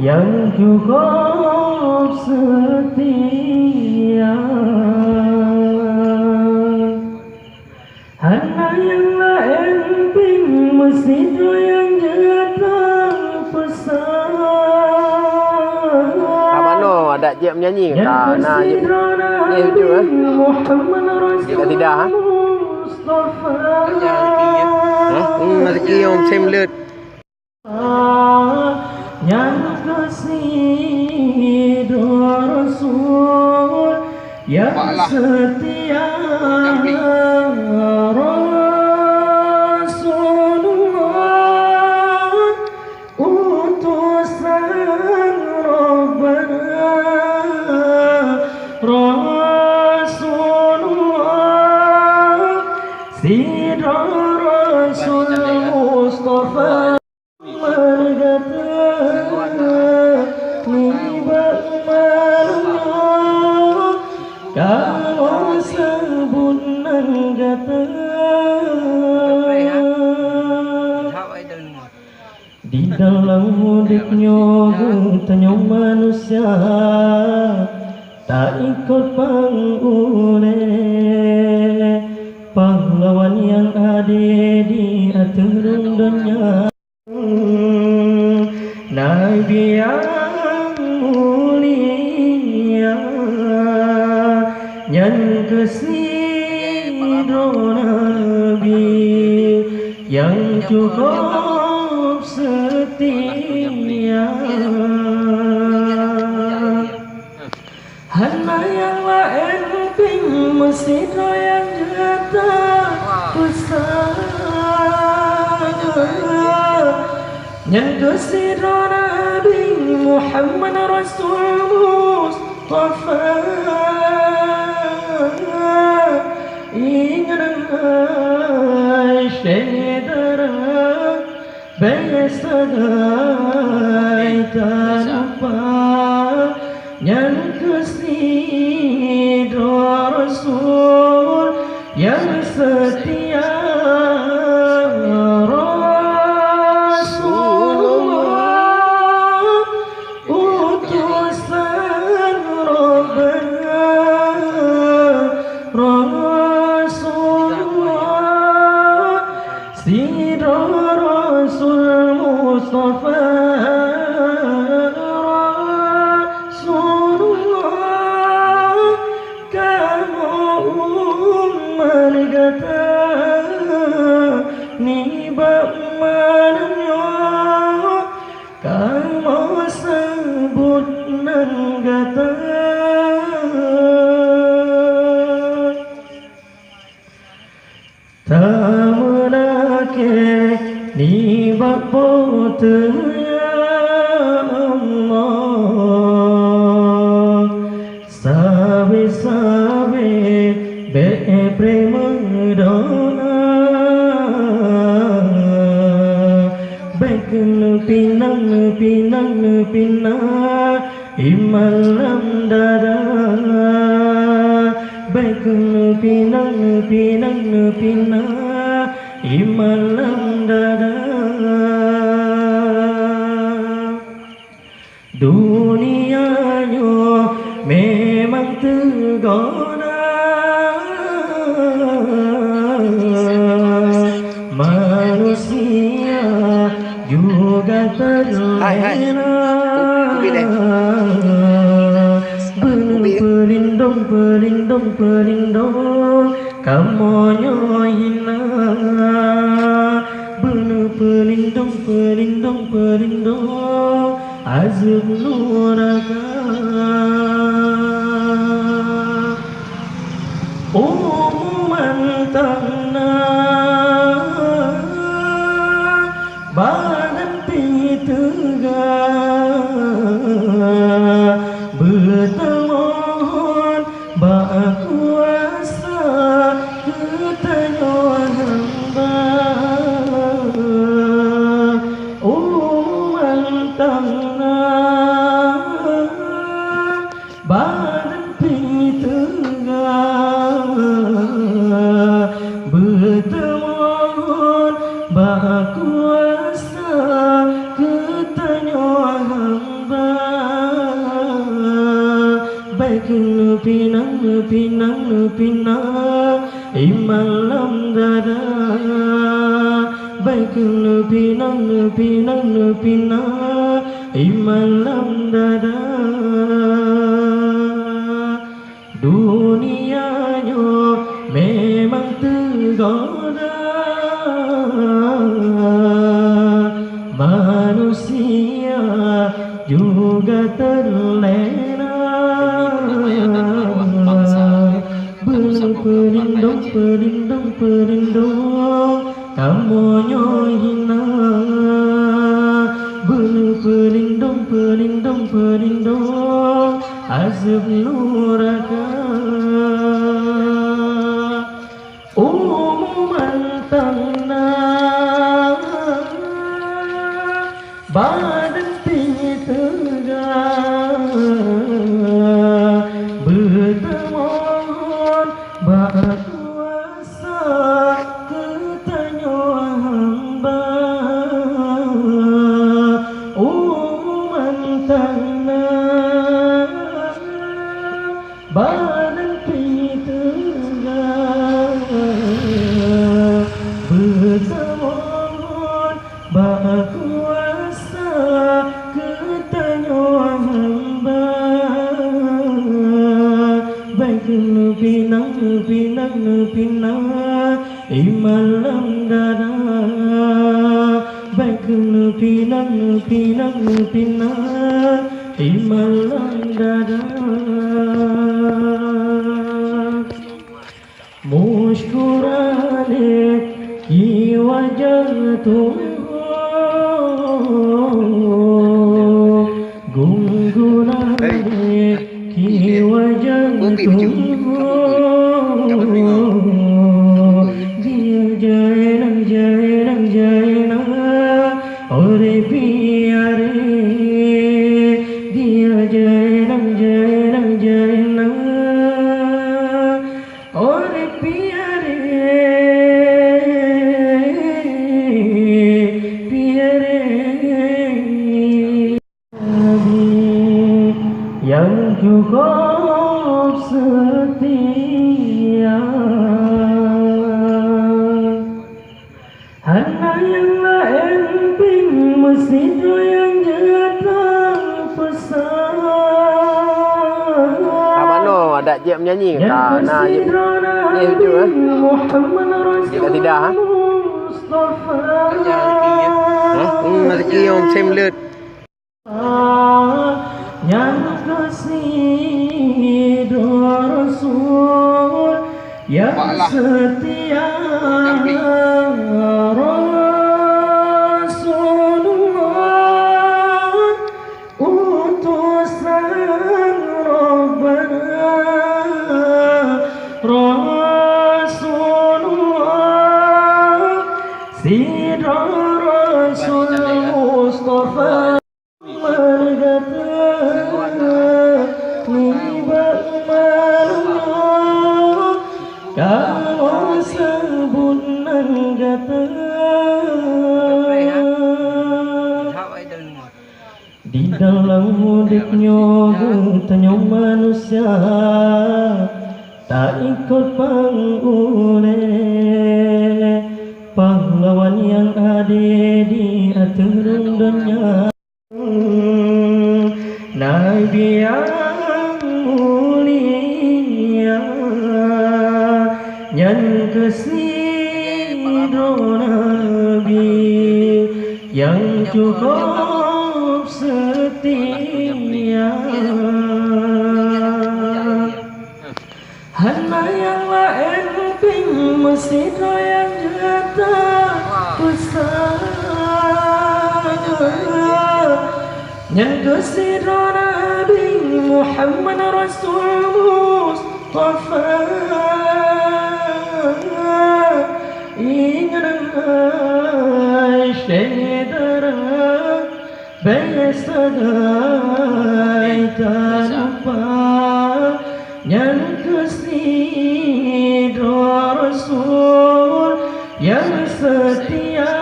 yang cukup setia, hanya yang lain ping mesti tu yang datang pesan. Mana ada je menyanyi ke tak? Nah, je ni tu Dia tidak ha? Rezeki yang semlet. Yang kasih Rasul yang setia Rasulullah utusan Rabbana Rasulullah Sidra Rasul Mustafa kalau sebut nanggata di dalam mudiknya tanya manusia tak ikut pangune pahlawan yang ada di aturun dunia Nabi yang mulia yang kasih Nabi yang cukup setia, hanya yang lain ping mesti yang datang pesan. Yang kasih Nabi Muhammad Rasul Mustafa ingat syedara besadai tak lupa yang kasih Rasul yang setia ni bapa ya Allah sabe be prema dona bekun pinang imalam dada bekun pinang imalam dada dunianya memang tergoda manusia juga terlena pelindung kamu hina bener pelindung azab neraka umuman tanah badan pitega bertemuan kuasa ketanya hamba umuman tanah badan pitega bertemuan kuasa pinang imalam dada baikul pinang imalam dada dunianya memang tergoda manusia juga terlena pelindung kamu hina pelindung azab nuraka umuman tanah badan tegak bertemohon berkuasa ketanya hamba umuman tanah badan tegak bertemohon berkuasa ketanya hamba baikul pinang imalam dada baikul pinang imalam dada mushkurane ki wajahtum gungunane ki wajahtum jayna ore piare diya jayna ore piare yang cukup setia hanya yang lain ping mesti yang datang pesan mana ada je menyanyi tak nak je ni video dia tak tidak rezeki yang semlet yang kasih Rasul yang setia Rasulullah utusan Rabbana Rasulullah Sidra Rasul Mustafa kalau sebut nanggata di dalam mudiknya tanya manusia tak ikut pangune pahlawan yang ada di atas dunia Nabi yang mulia yang kasih Nabi yang cukup setia hanya yang lain ping mesti yang jatah pesan yang kasih Nabi Muhammad Rasul Mustafa ingatlah syedara besadai tak lupa yang kasih Rasul yang setia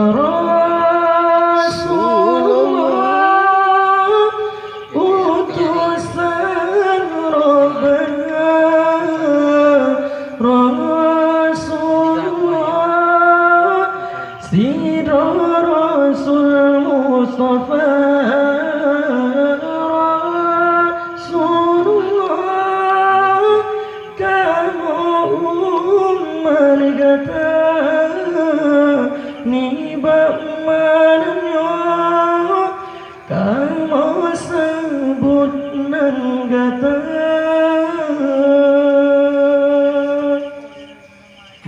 Rasulullah utusan Rasul Mustafa Rasulullah kamu margata ni bak mananya kamu sebut nanggata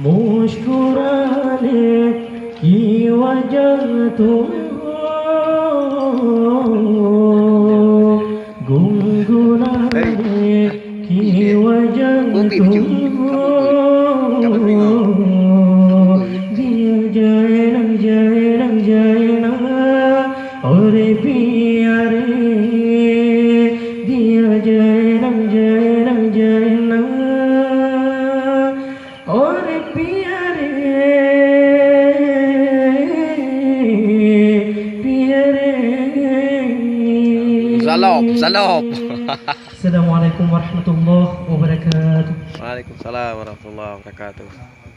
mushkurane ki wajah tu gungunane ki wajah tu dia jana और प्यारे दिया जयना और प्यारे Salop. Assalamualaikum warahmatullahi wabarakatuh. Waalaikumsalam warahmatullahi wabarakatuh.